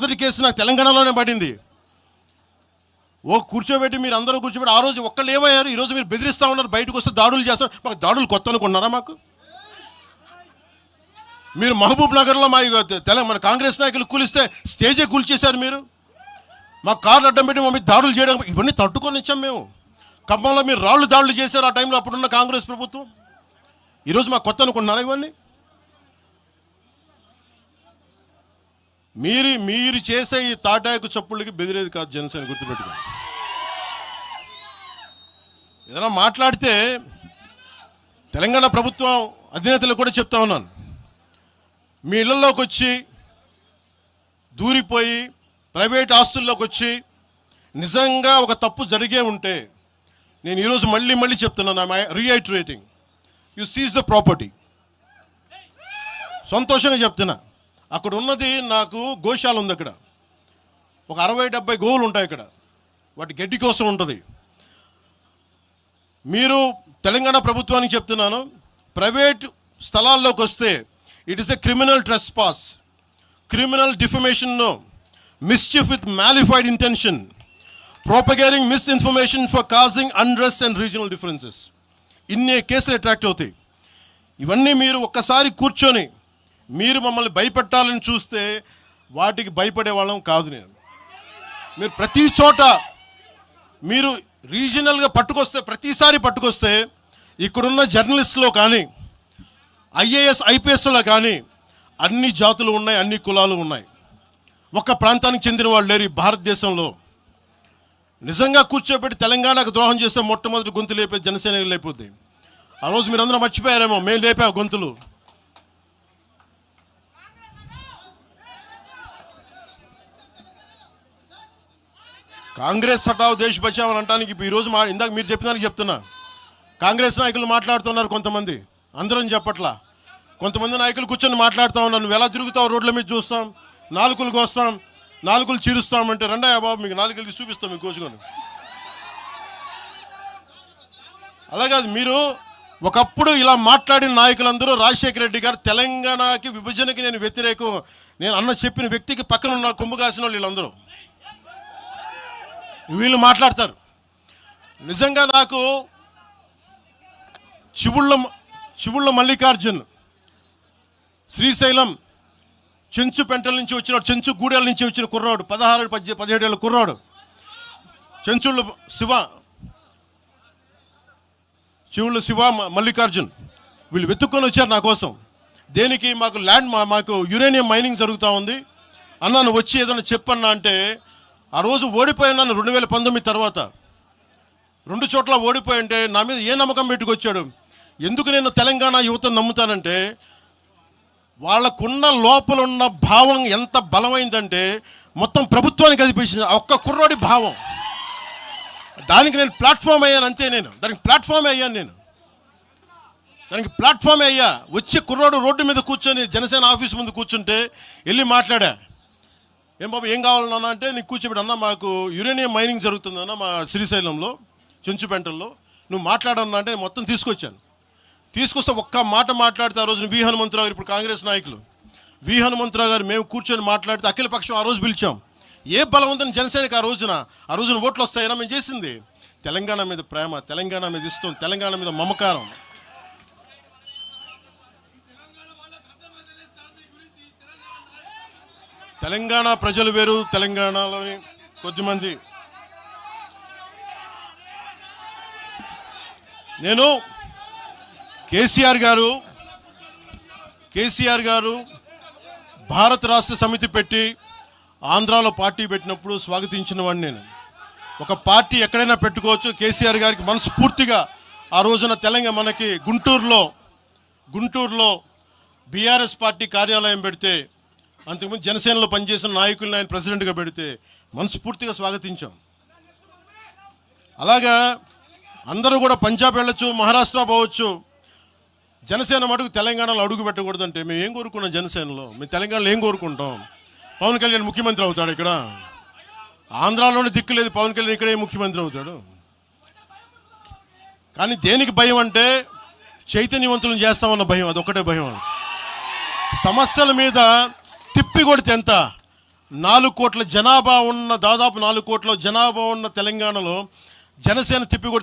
మొదటి కేసు నాకు తెలంగాణలోనే పడింది. కూర్చోబెట్టి మీరు అందరూ కూర్చోబెట్టి ఆ రోజు ఒక్కళ్ళు ఏమయ్యారు? ఈరోజు మీరు బెదిరిస్తూ ఉన్నారు, బయటకు వస్తే దాడులు చేస్తారు. మాకు దాడులు కొత్త అనుకున్నారా? మాకు మీరు మహబూబ్ నగర్లో మన కాంగ్రెస్ నాయకులు కూలిస్తే స్టేజే కూల్చేశారు. మీరు మా కార్లు అడ్డం పెట్టి మా మీద దాడులు చేయడం, ఇవన్నీ తట్టుకొని ఇచ్చాం మేము. ఖమ్మంలో మీరు రాళ్ళు దాడులు చేశారు ఆ టైంలో, అప్పుడున్న కాంగ్రెస్ ప్రభుత్వం. ఈరోజు మాకు కొత్త అనుకుంటున్నారా ఇవన్నీ? మీరు చేసే ఈ తాటాకు చప్పుళ్ళకి బెదిరేది కాదు జనసేన, గుర్తుపెట్టుకో. ఏదైనా మాట్లాడితే తెలంగాణ ప్రభుత్వం అధినేతలు కూడా చెప్తా ఉన్నాను, మీ ఇళ్లలోకి వచ్చి దూరిపోయి ప్రైవేట్ ఆస్తుల్లోకి వచ్చి నిజంగా ఒక తప్పు జరిగే ఉంటే, నేను ఈరోజు మళ్ళీ చెప్తున్నాను, రీఐటరేటింగ్, యు సీజ్ ద ప్రాపర్టీ. సంతోషంగా చెప్తున్నా. అక్కడ ఉన్నది నాకు గోశాల ఉంది, అక్కడ ఒక 60-70 గోవులు ఉంటాయి అక్కడ, వాటి గడ్డి కోసం ఉంటుంది. మీరు తెలంగాణ ప్రభుత్వానికి చెప్తున్నాను, ప్రైవేట్ స్థలాల్లోకి వస్తే it is a criminal trespass, criminal defamation, mischief with mala fide intention, propagating misinformation for causing unrest and regional differences. ఇన్ని కేసులు అట్రాక్ట్ అవుతాయి. ఇవన్నీ మీరు ఒక్కసారి కూర్చొని మీరు మమ్మల్ని భయపెట్టాలని చూస్తే వాటికి భయపడే వాళ్ళం కాదు నేను. మీరు ప్రతి చోట మీరు రీజనల్గా ప్రతిసారి పట్టుకొస్తే ఇక్కడున్న జర్నలిస్టులో కానీ ఐఏఎస్ ఐపీఎస్లో కానీ అన్ని జాతులు ఉన్నాయి, అన్ని కులాలు ఉన్నాయి. ఒక్క ప్రాంతానికి చెందిన వాళ్ళు లేరు ఈ భారతదేశంలో. నిజంగా కూర్చోబెట్టి తెలంగాణకు ద్రోహం చేస్తే మొట్టమొదటి గొంతు లేపే జనసేన లేకపోతే. ఆ రోజు మీరు అందరూ మర్చిపోయారేమో, మేము లేపాము గొంతులు. కాంగ్రెస్ హటావ్ దేశ్ బచావ్ అని అంటానికి ఈరోజు ఇందాక మీరు చెప్పినానికి చెప్తున్నా. కాంగ్రెస్ నాయకులు మాట్లాడుతున్నారు కొంతమంది, అందరం చెప్పట్లా. కొంతమంది నాయకులు కూర్చొని మాట్లాడుతూ ఉన్నారు, నువ్వు ఎలా తిరుగుతావు, రోడ్ల మీద చూస్తాం, నాలుకలు కోస్తాం, నాలుకలు చీరుస్తామంటే రండా బాబు మీకు నాలుకలు తీసి చూపిస్తాం మీకు కోసుకొని. అలాగే మీరు ఒకప్పుడు ఇలా మాట్లాడిన నాయకులందరూ రాజశేఖర రెడ్డి గారు తెలంగాణకి విభజనకి నేను వ్యతిరేకం నేను అన్న చెప్పిన వ్యక్తికి పక్కన ఉన్న కొమ్ము కాసిన వాళ్ళు వీళ్ళందరూ మాట్లాడతారు. నిజంగా నాకు చివుళ్ళ మల్లికార్జున్ శ్రీశైలం చెంచుపెంటల నుంచి వచ్చిన, చెంచు గూడెల నుంచి వచ్చిన కుర్రాడు, 16-17 ఏళ్ళ కుర్రాడు, చివుళ్ళ శివ మల్లికార్జున్, వీళ్ళు వెతుక్కొని వచ్చారు నా కోసం. దేనికి? మాకు యురేనియం మైనింగ్ జరుగుతూ ఉంది అన్నా, నువ్వు వచ్చి ఏదైనా చెప్పన్నా అంటే, ఆ రోజు ఓడిపోయినాను 2019 తర్వాత 2 చోట్ల ఓడిపోయి అంటే నా మీద ఏ నమ్మకం పెట్టుకొచ్చాడు. ఎందుకు నేను తెలంగాణ యువతను నమ్ముతానంటే, వాళ్ళకున్న లోపల ఉన్న భావం ఎంత బలమైందంటే మొత్తం ప్రభుత్వానికి అదిపించింది ఒక్క కుర్రోడి భావం. దానికి నేను ప్లాట్ఫామ్ అయ్యాను అంతే. దానికి ప్లాట్ఫామే అయ్యా. వచ్చి కుర్రోడు రోడ్డు మీద కూర్చొని జనసేన ఆఫీస్ ముందు కూర్చుంటే వెళ్ళి మాట్లాడా, ఏం బాబు ఏం కావాలన్నా అంటే, నీకు కూర్చోబెట్టి అన్నా మాకు యురేనియం మైనింగ్ జరుగుతుందన్నా మా శ్రీశైలంలో చెంచుపెంటల్లో, నువ్వు మాట్లాడన్నా అంటే మొత్తం తీసుకొస్తే ఒక్క మాట మాట్లాడితే ఆ రోజున వి హనుమంతరావు గారు, ఇప్పుడు కాంగ్రెస్ నాయకులు వి హనుమంతరావు గారు, మేము కూర్చొని మాట్లాడితే అఖిలపక్షం ఆ రోజు పిలిచాం. ఏ బలం ఉందని జనసేనకి ఆ రోజున ఓట్లు వస్తాయన్నా మేము చేసింది తెలంగాణ మీద ప్రేమ, తెలంగాణ మీద ఇష్టం, తెలంగాణ మీద మమకారం. తెలంగాణ ప్రజలు వేరు, తెలంగాణలోని కొద్దిమంది. నేను కేసీఆర్ గారు భారత రాష్ట్ర సమితి పెట్టి ఆంధ్రాలో పార్టీ పెట్టినప్పుడు స్వాగతించిన వాడిని నేను. ఒక పార్టీ ఎక్కడైనా పెట్టుకోవచ్చు. కేసీఆర్ గారికి మనస్ఫూర్తిగా ఆ రోజున మనకి గుంటూరులో బీఆర్ఎస్ పార్టీ కార్యాలయం పెడితే, అంతకుముందు జనసేనలో పనిచేసిన నాయకులను ఆయన ప్రెసిడెంట్గా పెడితే మనస్ఫూర్తిగా స్వాగతించాం. అలాగా అందరూ కూడా పంజాబ్ వెళ్ళొచ్చు, మహారాష్ట్ర పోవచ్చు, జనసేన మటుకు తెలంగాణలో అడుగు పెట్టకూడదంటే మేము ఏం కోరుకున్నాం? జనసేనలో మేము తెలంగాణలో ఏం కోరుకుంటాం? పవన్ కళ్యాణ్ ముఖ్యమంత్రి అవుతాడు ఇక్కడ? ఆంధ్రాలోనే దిక్కు లేదు, పవన్ కళ్యాణ్ ఇక్కడే ముఖ్యమంత్రి అవుతాడు. కానీ దేనికి భయం అంటే, చైతన్యవంతులను చేస్తామన్న భయం, అదొక్కటే భయం. సమస్యల మీద తిప్పి కొడితే ఎంత, 4 కోట్ల జనాభా ఉన్న, దాదాపు 4 కోట్ల జనాభా ఉన్న తెలంగాణలో జనసేన తిప్పికొడితే